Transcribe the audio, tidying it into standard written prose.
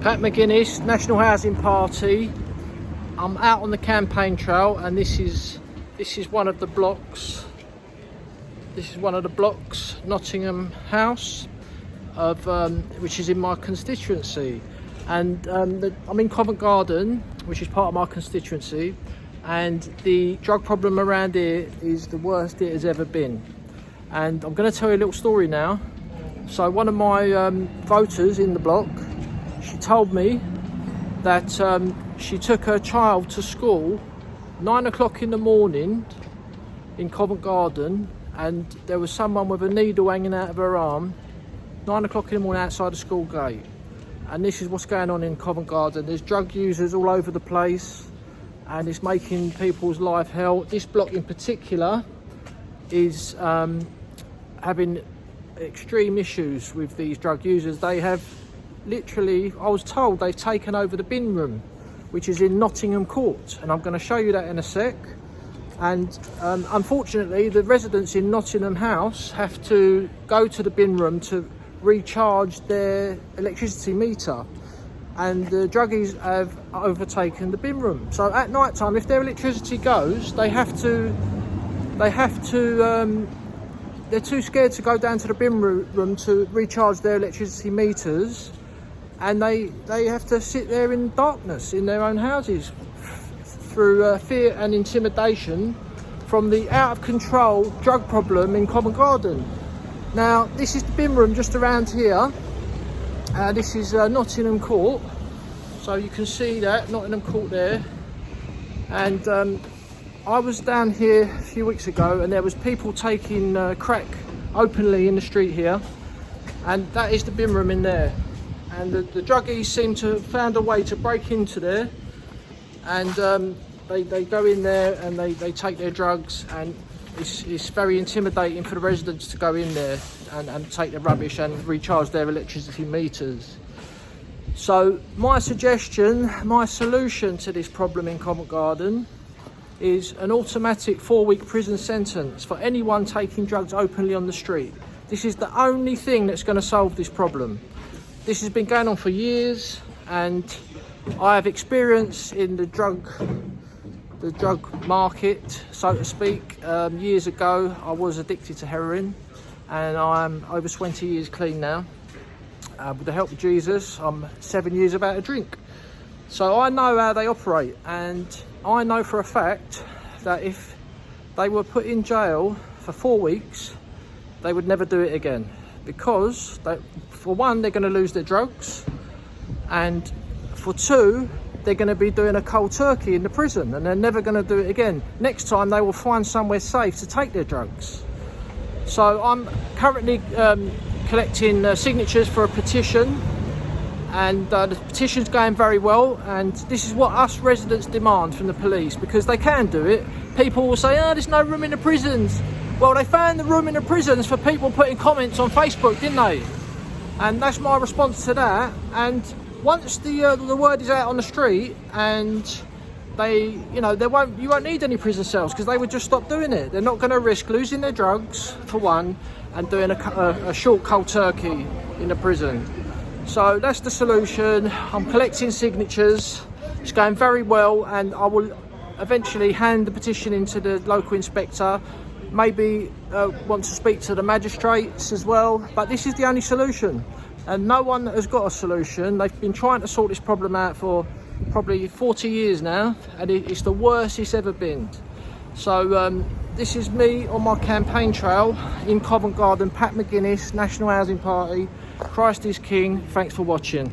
Pat McGuinness, National Housing Party. I'm out on the campaign trail, and this is one of the blocks. This is one of the blocks, Nottingham House, of which is in my constituency, and I'm in Covent Garden, which is part of my constituency, and the drug problem around here is the worst it has ever been. And I'm going to tell you a little story now. So one of my voters in the block, she told me that she took her child to school 9 o'clock in the morning in Covent Garden, and there was someone with a needle hanging out of her arm 9 o'clock in the morning outside the school gate. And this is what's going on in Covent Garden. There's drug users all over the place, and it's making people's life hell. This block in particular is having extreme issues with these drug users. They have literally, I was told, they've taken over the bin room, which is in Nottingham Court, and I'm going to show you that in a sec. And unfortunately, the residents in Nottingham House have to go to the bin room to recharge their electricity meter, and the druggies have overtaken the bin room. So at night time, if their electricity goes, they're too scared to go down to the bin room to recharge their electricity meters, and they have to sit there in darkness in their own houses through fear and intimidation from the out of control drug problem in Covent Garden. Now, this is the bin room just around here. This is Nottingham Court, so you can see that Nottingham Court there. And I was down here a few weeks ago, and there was people taking crack openly in the street here, and that is the bin room in there. And the druggies seem to have found a way to break into there, and they go in there and they take their drugs, and it's very intimidating for the residents to go in there and take their rubbish and recharge their electricity meters. So my suggestion, my solution to this problem in Covent Garden is an automatic 4-week prison sentence for anyone taking drugs openly on the street. This is the only thing that's going to solve this problem. This has been going on for years, and I have experience in the drug market, so to speak. Years ago, I was addicted to heroin, and I'm over 20 years clean now. With the help of Jesus, I'm 7 years without a drink. So I know how they operate, and I know for a fact that if they were put in jail for 4 weeks, they would never do it again, because for one, they're going to lose their drugs, and for two, they're going to be doing a cold turkey in the prison, and they're never going to do it again. Next time, they will find somewhere safe to take their drugs. So I'm currently collecting signatures for a petition, and the petition's going very well, and this is what us residents demand from the police, because they can do it. People will say, oh, there's no room in the prisons. Well, they found the room in the prisons for people putting comments on Facebook, didn't they? And that's my response to that. And once the word is out on the street, and you won't need any prison cells, because they would just stop doing it. They're not going to risk losing their drugs, for one, and doing a short cold turkey in the prison. So that's the solution. I'm collecting signatures. It's going very well, and I will eventually hand the petition in to the local inspector. Maybe want to speak to the magistrates as well. But this is the only solution, and no one has got a solution. They've been trying to sort this problem out for probably 40 years now, and it's the worst it's ever been. So this is me on my campaign trail in Covent Garden. Pat McGuinness, National Housing Party. Christ is King. Thanks for watching.